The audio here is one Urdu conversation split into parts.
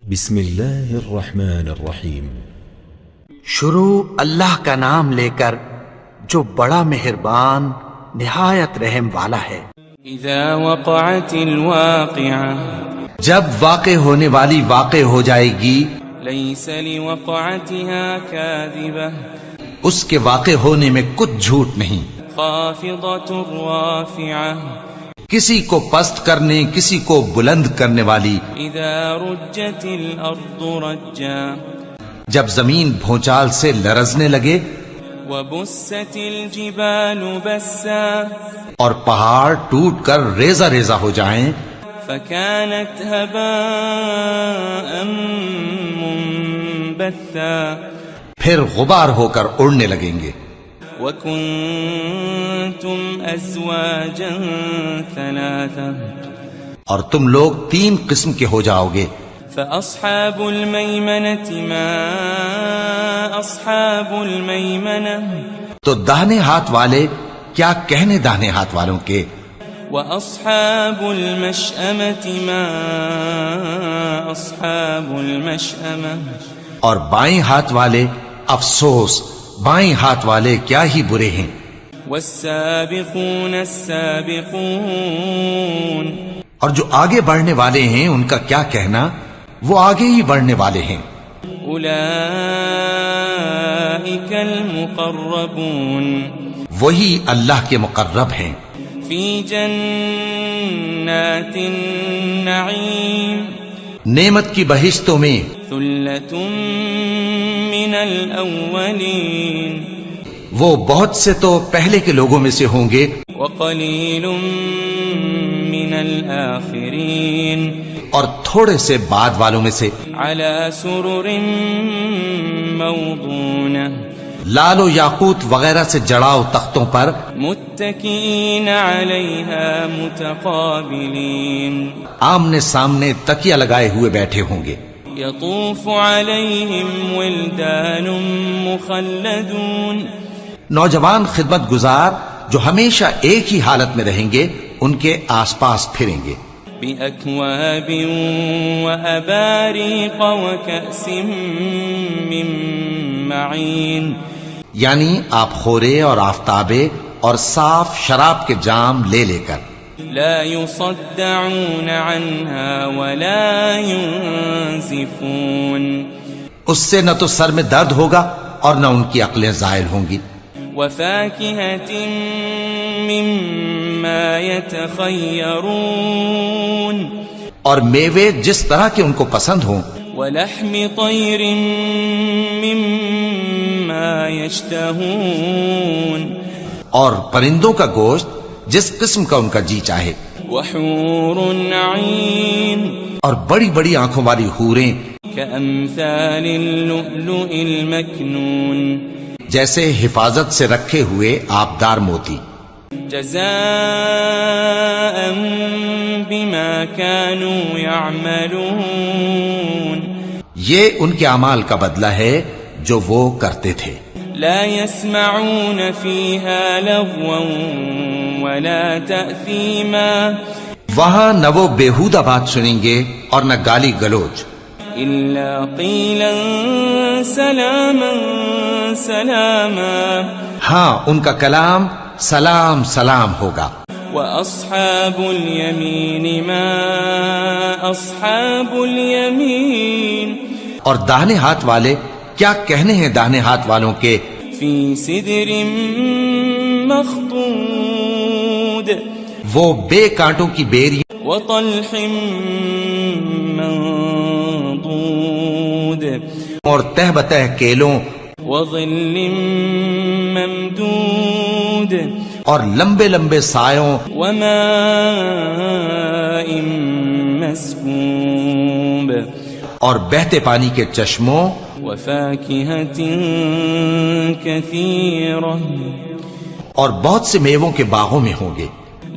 بسم اللہ الرحمن الرحیم۔ شروع اللہ کا نام لے کر جو بڑا مہربان نہایت رحم والا ہے۔ اذا وقعت الواقعہ، جب واقع ہونے والی واقع ہو جائے گی، لیس لوقعتها کاذبہ، اس کے واقع ہونے میں کچھ جھوٹ نہیں، خافضۃ رافعہ، کسی کو پست کرنے کسی کو بلند کرنے والی۔ اذا رجت الارض رجا، جب زمین بھونچال سے لرزنے لگے، وبست الجبال بسا، اور پہاڑ ٹوٹ کر ریزہ ریزہ ہو جائیں، فكانت هباء منبثا، پھر غبار ہو کر اڑنے لگیں گے۔ وكنتم ازواجا ثلاثا، اور تم لوگ 3 قسم کے ہو جاؤ گے۔ فأصحاب الميمنة ما أصحاب الميمنة، تو داہنے ہاتھ والے کیا کہنے داہنے ہاتھ والوں کے، وأصحاب المشأمة ما أصحاب المشأمة، اور بائیں ہاتھ والے افسوس بائیں ہاتھ والے کیا ہی برے ہیں۔ والسابقون السابقون، اور جو آگے بڑھنے والے ہیں ان کا کیا کہنا، وہ آگے ہی بڑھنے والے ہیں۔ أولئك المقربون، وہی اللہ کے مقرب ہیں، في جنات النعيم، نعمت کی بہشتوں میں۔ ثلة من الأولين، وہ بہت سے تو پہلے کے لوگوں میں سے ہوں گے، وقليل من الآخرين، اور تھوڑے سے بعد والوں میں سے۔ على سرر موضونة، لال و یاقوت وغیرہ سے جڑاؤ تختوں پر، متكئين عليها متقابلين، آمنے سامنے تکیہ لگائے ہوئے بیٹھے ہوں گے۔ يطوف عليهم ولدان مخلدون، نوجوان خدمت گزار جو ہمیشہ ایک ہی حالت میں رہیں گے ان کے آس پاس پھریں گے۔ بأكواب وأباريق وكأس من معين، یعنی آپ خورے اور آفتابے اور صاف شراب کے جام لے لے کر۔ لا يصدعون عنها ولا ينزفون، اس سے نہ تو سر میں درد ہوگا اور نہ ان کی عقلیں زائل ہوں گی۔ وفاكهة مما يتخيرون، اور میوے جس طرح کے ان کو پسند ہوں، ولحم طير مما يشتهون، اور پرندوں کا گوشت جس قسم کا ان کا جی چاہے، وحور عين، اور بڑی بڑی آنکھوں والی حوریں كأمثال اللؤلؤ المكنون، جیسے حفاظت سے رکھے ہوئے آبدار موتی۔ جزاء بما كانوا يعملون، یہ ان کے اعمال کا بدلہ ہے جو وہ کرتے تھے۔ لا يسمعون فيها لغوا ولا تأثيما، وہاں نہ وہ بیہودہ بات سنیں گے اور نہ گالی گلوچ، إلا قيلا سلاما سلاما، ہاں ان کا کلام سلام سلام ہوگا۔ وأصحاب اليمين ما أصحاب اليمين، اور داہنے ہاتھ والے کیا کہنے ہیں داہنے ہاتھ والوں کے، في سدر مخضود، وہ بے کانٹوں کی بیری وطلح منضود، اور تہ بتہ کیلوں وظل ممدود، اور لمبے لمبے سایوں وماء مسكوب، اور بہتے پانی کے چشموں، وفاكهة كثيرة، اور بہت سے میووں کے باغوں میں ہوں گے،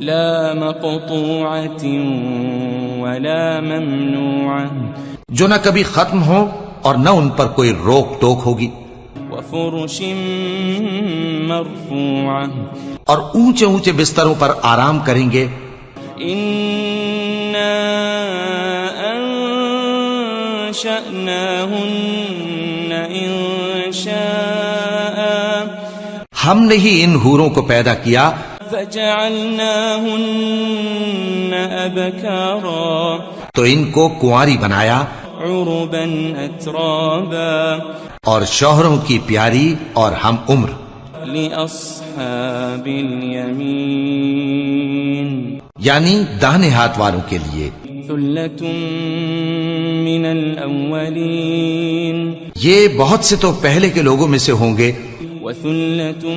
لا مقطوعة ولا ممنوعة، جو نہ کبھی ختم ہو اور نہ ان پر کوئی روک ٹوک ہوگی، وفرش مرفوعة، اور اونچے اونچے بستروں پر آرام کریں گے۔ أنشأناهن إنشاء ہم نے ہی ان حوروں کو پیدا کیا فجعلناهن أبكارا تو ان کو کنواری بنایا عربا أترابا اور شوہروں کی پیاری اور ہم عمر لأصحاب اليمين یعنی داہنے ہاتھ والوں کے لیے ثلة من الأولين یہ بہت سے تو پہلے کے لوگوں میں سے ہوں گے وثلة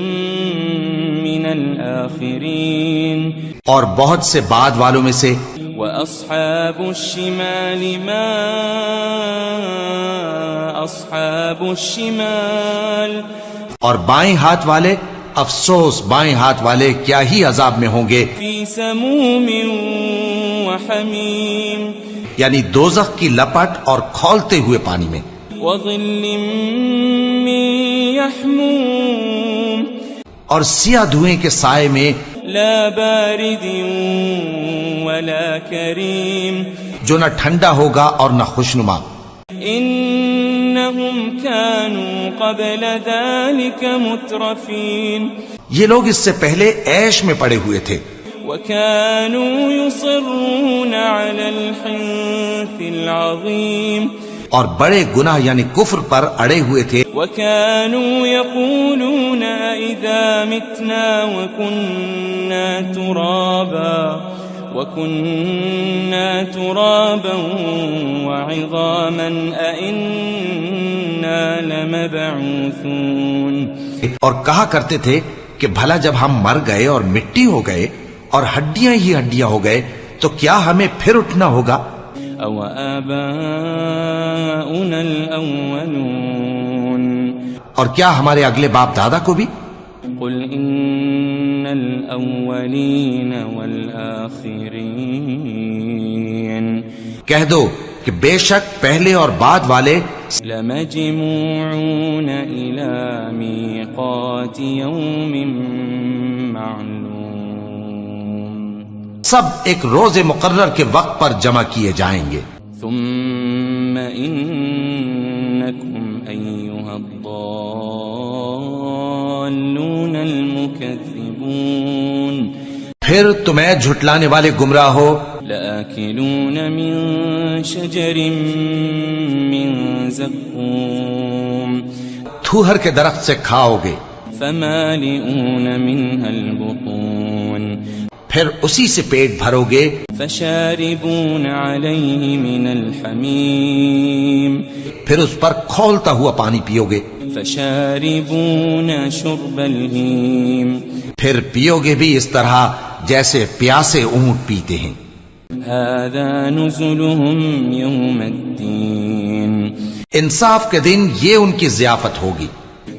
من الآخرين اور بہت سے بعد والوں میں سے وأصحاب الشمال ما أصحاب الشمال اور بائیں ہاتھ والے افسوس بائیں ہاتھ والے کیا ہی عذاب میں ہوں گے في سموم وحميم یعنی دوزخ کی لپٹ اور کھولتے ہوئے پانی میں وظل من يحموم اور سیاہ دھوئیں کے سائے میں لا بارد ولا كريم جو نہ ٹھنڈا ہوگا اور نہ خوشنما إنهم كانوا قبل ذلك مترفين یہ لوگ اس سے پہلے عیش میں پڑے ہوئے تھے وكانوا يصرون على الحنث العظيم اور بڑے گناہ یعنی کفر پر اڑے ہوئے تھے وكانوا يقولون إذا متنا وكنا ترابا وعظاما أئنا لمبعوثون اور کہا کرتے تھے کہ بھلا جب ہم مر گئے اور مٹی ہو گئے اور ہڈیاں ہی ہڈیاں ہو گئے تو کیا ہمیں پھر اٹھنا ہوگا أو آباؤنا الأولون اور کیا ہمارے اگلے باپ دادا کو بھی قل إن الأولين والآخرين کہہ دو کہ بے شک پہلے اور بعد والے لمجموعون إلى ميقات يوم معلوم سب ایک روز مقرر کے وقت پر جمع کیے جائیں گے ثم إنكم أيها الضالون المكذبون پھر تمہیں جھٹلانے والے گمراہ ہو لآكلون من شجر من زقوم تھوہر کے درخت سے کھاؤ گے فمالئون منها البطون پھر اسی سے پیٹ بھرو گے فشاربون عليه من الحميم پھر اس پر کھولتا ہوا پانی پیو گے فشاربون شرب الهيم پھر پیو گے بھی اس طرح جیسے پیاسے اونٹ پیتے ہیں هذا نزلهم يوم الدين انصاف کے دن یہ ان کی ضیافت ہوگی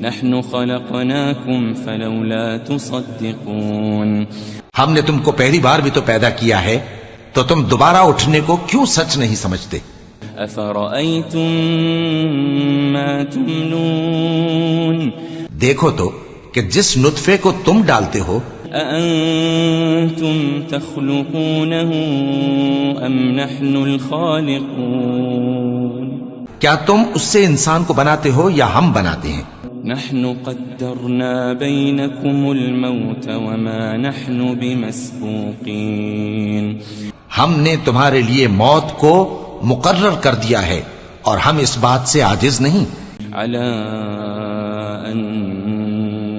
نحن خلقناكم فلولا تصدقون ہم نے تم کو پہلی بار بھی تو پیدا کیا ہے تو تم دوبارہ اٹھنے کو کیوں سچ نہیں سمجھتے أفرأيتم ما تمنون دیکھو تو کہ جس نطفے کو تم ڈالتے ہو أأنتم تخلقونه أم نحن الخالقون کیا تم اس سے انسان کو بناتے ہو یا ہم بناتے ہیں نحن قدرنا بينكم الموت وما نحن بمسبوقين ہم نے تمہارے لیے موت کو مقرر کر دیا ہے اور ہم اس بات سے عاجز نہیں على أن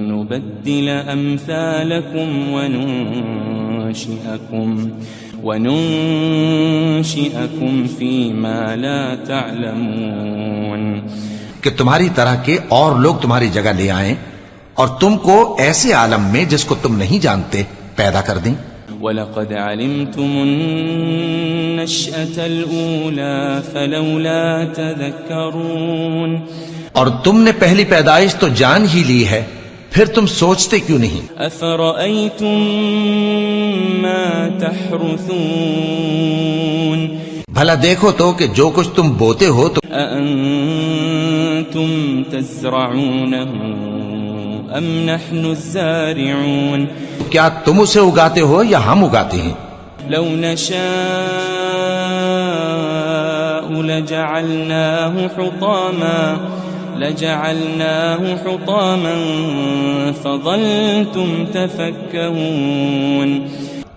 نبدل أمثالكم وننشئكم فيما لا تعلمون کہ تمہاری طرح کے اور لوگ تمہاری جگہ لے آئیں اور تم کو ایسے عالم میں جس کو تم نہیں جانتے پیدا کر دیں وَلَقَدْ عَلِمْتُمُ النَّشْأَةَ الْأُولَى فَلَوْلَا تَذَكَّرُونَ اور تم نے پہلی پیدائش تو جان ہی لی ہے پھر تم سوچتے کیوں نہیں أَفَرَأَيْتُم مَّا تَحْرُثُونَ بھلا دیکھو تو کہ جو کچھ تم بوتے ہو تو أَأَنتُمْ تَزْرَعُونَهُ أَمْ نَحْنُ الزَّارِعُونَ کیا تم اسے اگاتے ہو یا ہم اگاتے ہیں لو نشاء لجعلناه حطاما فظلتم تفكهون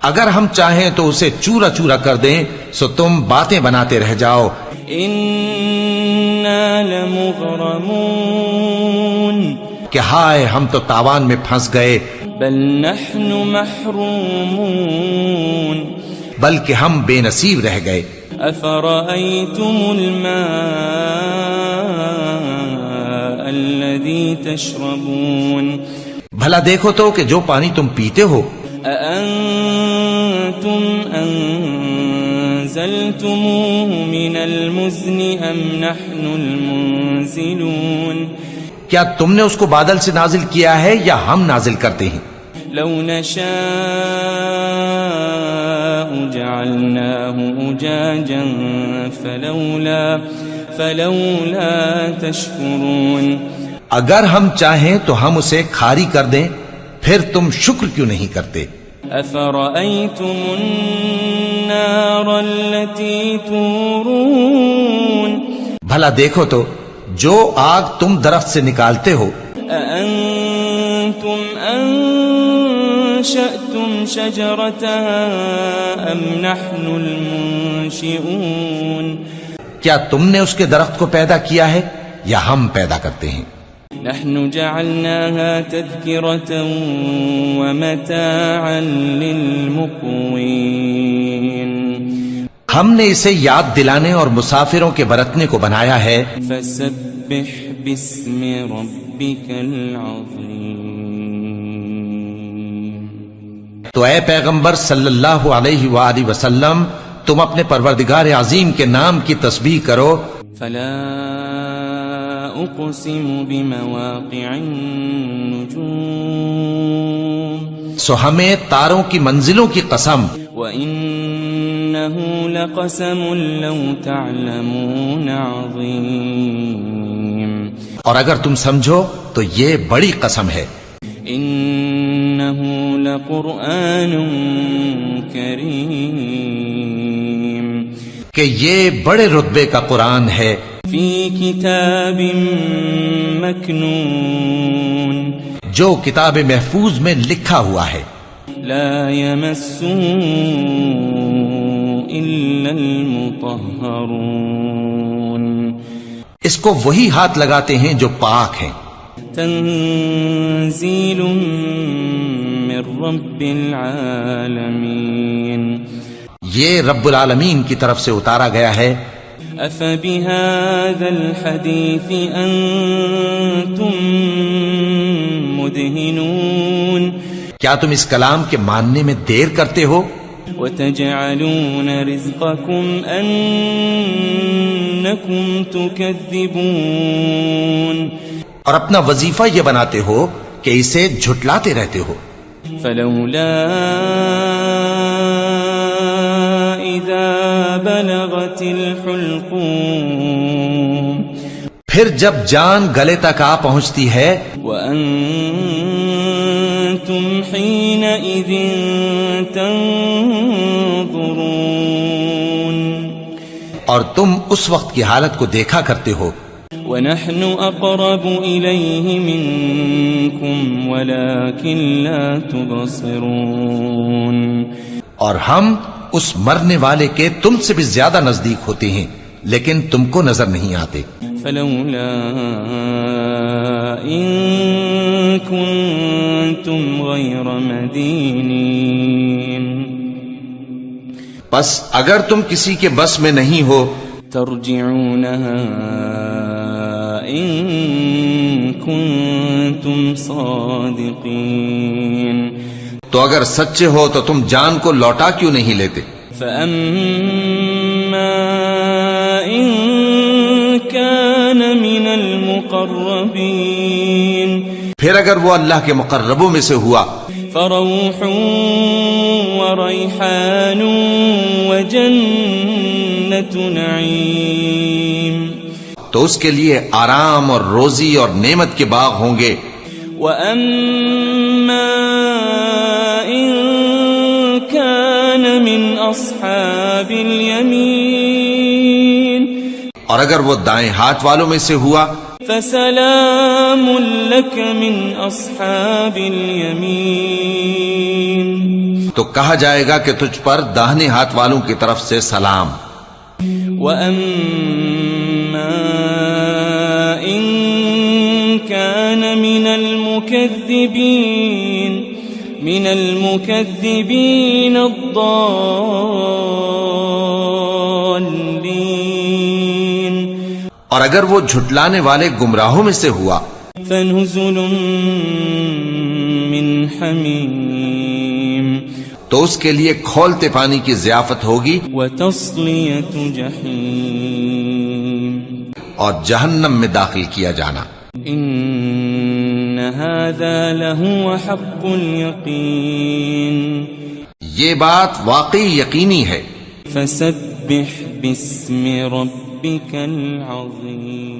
اگر ہم چاہیں تو اسے چورا چورا کر دیں سو تم باتیں بناتے رہ جاؤ. إنا لمغرمون کہ ہائے ہم تو تاوان میں پھنس گئے. بل نحن محرومون بلکہ ہم بے نصیب رہ گئے. أفرأيتم الماء الذي تشربون بھلا دیکھو تو کہ جو پانی تم پیتے ہو أأنتم أنزلتموه من المزن أم نحن المنزلون کیا تم نے اس کو بادل سے نازل کیا ہے یا ہم نازل کرتے ہیں؟ لو نشاء جعلناه أجاجا فلولا تشكرون اگر ہم چاہیں تو ہم اسے کھاری کر دیں پھر تم شکر کیوں نہیں کرتے؟ أفرأيتم النار التي تورون بھلا دیکھو تو جو آگ تم درخت سے نکالتے ہو أأنتم أنشأتم شجرتها أم نحن المنشئون کیا تم نے اس کے درخت کو پیدا کیا ہے یا ہم پیدا کرتے ہیں؟ نحن جعلناها تذكرة ومتاعا للمقوين ہم نے اسے یاد دلانے اور مسافروں کے برتنے کو بنایا ہے. فسبح باسم ربك العظيم تو اے پیغمبر صلی اللہ علیہ وآلہ وسلم تم اپنے پروردگار عظیم کے نام کی تسبیح کرو. فلا أقسم بمواقع النجوم سو ہمیں تاروں کی منزلوں کی قسم. وإنه لقسم لو تعلمون عظيم اور اگر تم سمجھو تو یہ بڑی قسم ہے. إنه لقرآن كريم کہ یہ بڑے رتبے کا قرآن ہے. في كتاب مكنون جو کتاب محفوظ میں لکھا ہوا ہے. لا يمسه إلا المطهرون اس کو وہی ہاتھ لگاتے ہیں جو پاک ہیں. تنزيل من رب العالمين یہ رب العالمین کی طرف سے اتارا گیا ہے. أفبهذا الحديث أنتم مدهنون کیا تم اس کلام کے ماننے میں دیر کرتے ہو؟ وتجعلون رزقكم أنكم تكذبون اور اپنا وظیفہ یہ بناتے ہو کہ اسے جھٹلاتے رہتے ہو. فلولا إذا بلغت الحلقوم پھر جب جان گلے تک آ پہنچتی ہے وأنتم حينئذ تنظرون اور تم اس وقت کی حالت کو دیکھا کرتے ہو. ونحن أقرب إليه منكم ولكن لا تبصرون اور ہم اس مرنے والے کے تم سے بھی زیادہ نزدیک ہوتے ہیں لیکن تم کو نظر نہیں آتے. فلولا إن كنتم غير مدينين بس اگر تم کسی کے بس میں نہیں ہو ترجعونها إن كنتم صادقين تو اگر سچے ہو تو تم جان کو لوٹا کیوں نہیں لیتے؟ فأما إن كان من المقربين پھر اگر وہ اللہ کے مقربوں میں سے ہوا فروح وريحان وجنة نعيم تو اس کے لیے آرام اور روزی اور نعمت کے باغ ہوں گے. وأما إن كان من أصحاب اليمين اور اگر وہ دائیں ہاتھ والوں میں سے ہوا فسلام لك من اصحاب الیمین، تو کہا جائے گا کہ تجھ پر داہنے ہاتھ والوں کی طرف سے سلام. وَأَمَّا إِن كَانَ مِنَ الْمُكَذِّبِينَ الضَّالِّينَ، اور اگر وہ جھٹلانے والے گمراہوں میں سے ہوا فَنُزُلٌ مِّنْ حَمِيمٍ، تو اس کے لیے کھولتے پانی کی ضیافت ہوگی وَتَصْلِيَةُ جَحِيمٍ، اور جہنم میں داخل کیا جانا. إِنَّ هَذَا لَهُوَ حَقُّ الْيَقِينِ، یہ بات واقعی یقینی ہے. فَسَبِّحْ بِاسْمِ رَبِّكَ الْعَظِيمِ،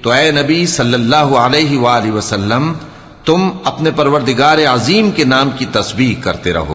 تو اے نبی صلی اللہ علیہ وآلہ وسلم تم اپنے پروردگار عظیم کے نام کی تسبیح کرتے رہو.